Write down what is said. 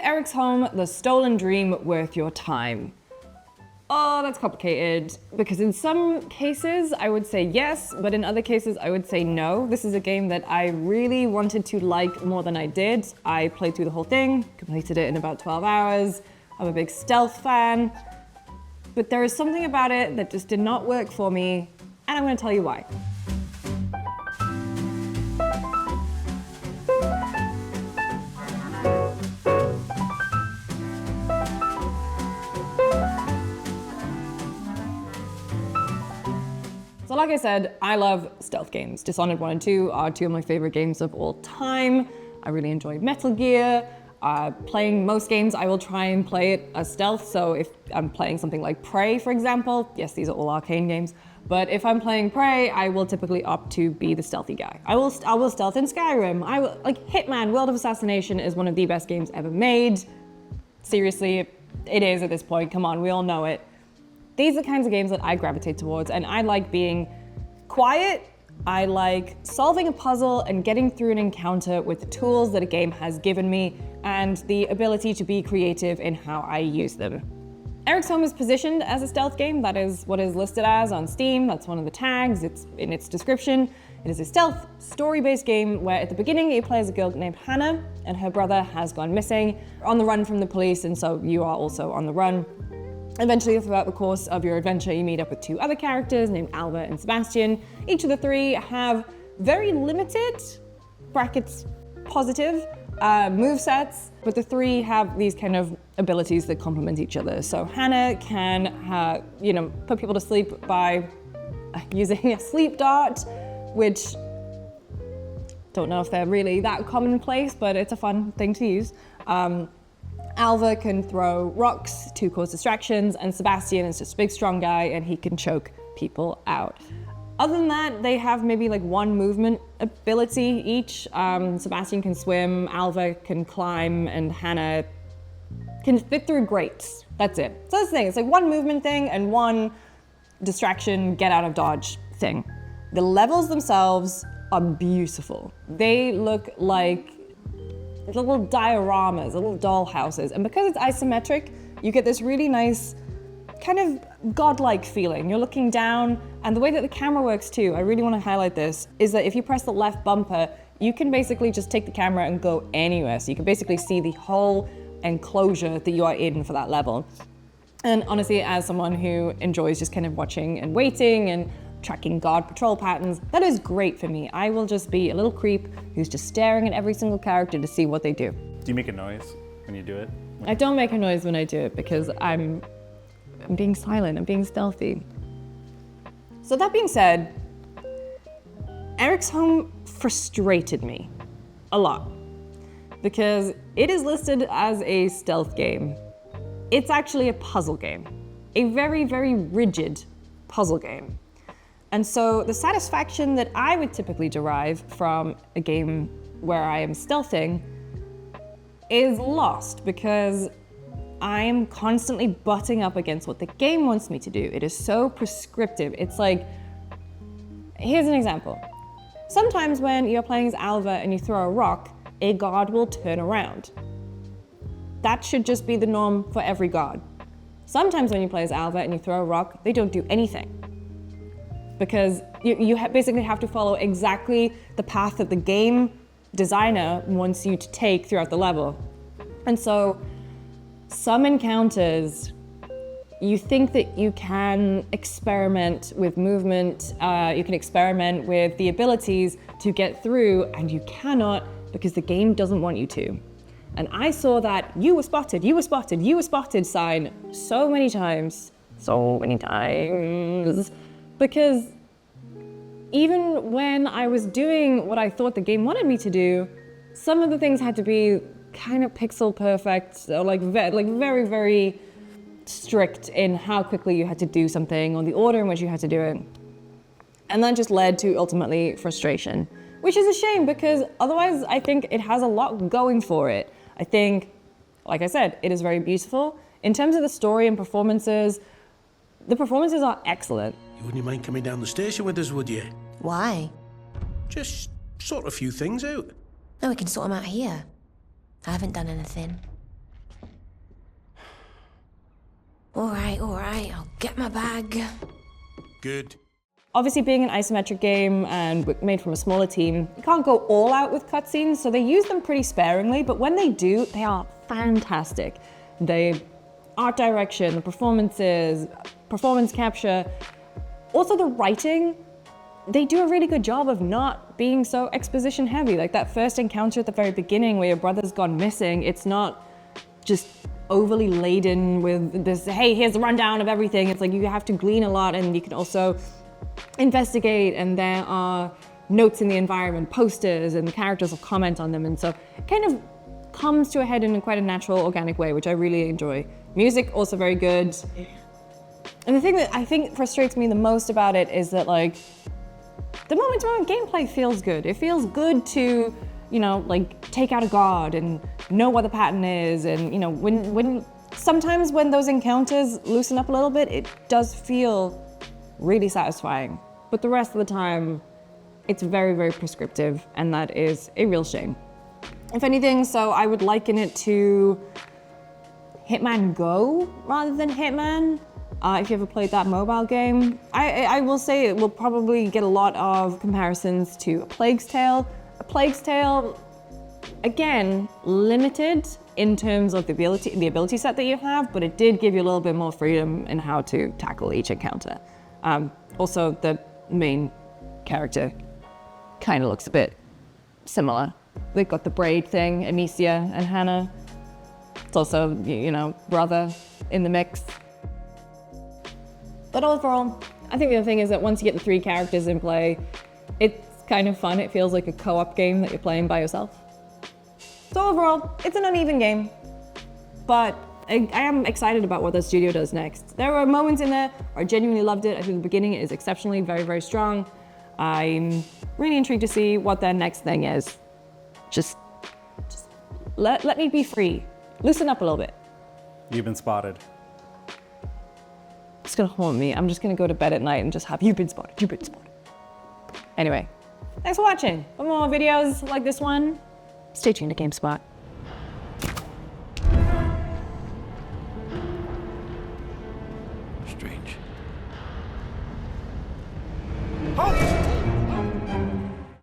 Eriksholm the stolen dream worth your time? Oh, that's complicated, because in some cases I would say yes, but in other cases I would say no. This is a game that I really wanted to like more than I did. I played through the whole thing, completed it in about 12 hours. I'm a big stealth fan, but there is something about it that just did not work for me, and I'm going to tell you why. So like I said, I love stealth games. Dishonored 1 and 2 are two of my favorite games of all time. I really enjoy Metal Gear. Playing most games, I will try and play it as stealth. So if I'm playing something like Prey, for example, yes, these are all arcane games, but if I'm playing Prey, I will typically opt to be the stealthy guy. I will stealth in Skyrim. Like Hitman, World of Assassination is one of the best games ever made. Seriously, it is at this point. Come on, we all know it. These are the kinds of games that I gravitate towards, and I like being quiet. I like solving a puzzle and getting through an encounter with the tools that a game has given me and the ability to be creative in how I use them. Eriksholm is positioned as a stealth game. That is what is listed as on Steam. That's one of the tags. It's in its description. It is a stealth, story-based game where at the beginning you play as a girl named Hannah, and her brother has gone missing, on the run from the police, and so you are also on the run. Eventually, throughout the course of your adventure, you meet up with two other characters named Alva and Sebastian. Each of the three have very limited, brackets positive, movesets, but the three have these kind of abilities that complement each other. So Hannah can, put people to sleep by using a sleep dart, which don't know if they're really that commonplace, but it's a fun thing to use. Alva can throw rocks to cause distractions, and Sebastian is just a big, strong guy, and he can choke people out. Other than that, they have maybe like one movement ability each. Sebastian can swim, Alva can climb, and Hannah can fit through grates. That's it. So that's the thing, it's like one movement thing and one distraction, get out of dodge thing. The levels themselves are beautiful. They look like little dioramas, little doll houses. And because it's isometric, you get this really nice kind of godlike feeling. You're looking down, and the way that the camera works too, I really want to highlight this, is that if you press the left bumper, you can basically just take the camera and go anywhere. So you can basically see the whole enclosure that you are in for that level. And honestly, as someone who enjoys just kind of watching and waiting and tracking guard patrol patterns, that is great for me. I will just be a little creep who's just staring at every single character to see what they do. Do you make a noise when you do it? I don't make a noise when I do it because I'm being silent, I'm being stealthy. So that being said, Eriksholm frustrated me a lot because it is listed as a stealth game. It's actually a puzzle game, a very, very rigid puzzle game. And so the satisfaction that I would typically derive from a game where I am stealthing is lost because I am constantly butting up against what the game wants me to do. It is so prescriptive. It's like, here's an example. Sometimes when you're playing as Alva and you throw a rock, a guard will turn around. That should just be the norm for every guard. Sometimes when you play as Alva and you throw a rock, they don't do anything. Because you basically have to follow exactly the path that the game designer wants you to take throughout the level. And so some encounters, you think that you can experiment with movement, you can experiment with the abilities to get through, and you cannot because the game doesn't want you to. And I saw that you were spotted, you were spotted, you were spotted sign so many times, because even when I was doing what I thought the game wanted me to do, some of the things had to be kind of pixel perfect, or like very, very strict in how quickly you had to do something or the order in which you had to do it. And that just led to ultimately frustration, which is a shame because otherwise I think it has a lot going for it. I think, like I said, it is very beautiful. In terms of the story and performances, the performances are excellent. You wouldn't mind coming down the station with us, would you? Why? Just sort a few things out. No, we can sort them out here. I haven't done anything. All right, I'll get my bag. Good. Obviously, being an isometric game and made from a smaller team, you can't go all out with cutscenes, so they use them pretty sparingly, but when they do, they are fantastic. The art direction, the performances, performance capture, also the writing, they do a really good job of not being so exposition heavy. Like that first encounter at the very beginning where your brother's gone missing, it's not just overly laden with this, hey, here's the rundown of everything. It's like you have to glean a lot, and you can also investigate, and there are notes in the environment, posters, and the characters will comment on them, and so it kind of comes to a head in quite a natural, organic way, which I really enjoy. Music, also very good. And the thing that I think frustrates me the most about it is that, like, the moment-to-moment gameplay feels good. It feels good to, you know, like, take out a guard and know what the pattern is, and, you know, sometimes when those encounters loosen up a little bit, it does feel really satisfying. But the rest of the time, it's very, very prescriptive, and that is a real shame. If anything, so I would liken it to Hitman Go rather than Hitman. If you ever played that mobile game, I will say it will probably get a lot of comparisons to A Plague's Tale. A Plague's Tale, again, limited in terms of the ability set that you have, but it did give you a little bit more freedom in how to tackle each encounter. Also, the main character kind of looks a bit similar. They've got the braid thing, Amicia and Hannah. It's also, you know, brother in the mix. But overall, I think the other thing is that once you get the 3 characters in play, it's kind of fun. It feels like a co-op game that you're playing by yourself. So overall, it's an uneven game, but I am excited about what the studio does next. There were moments in there where I genuinely loved it. I think the beginning is exceptionally very, very strong. I'm really intrigued to see what their next thing is. Just let me be free. Loosen up a little bit. You've been spotted. It's gonna haunt me. I'm just gonna go to bed at night and just have, you've been spotted, you've been spotted. Anyway, thanks for watching. For more videos like this one, stay tuned to GameSpot.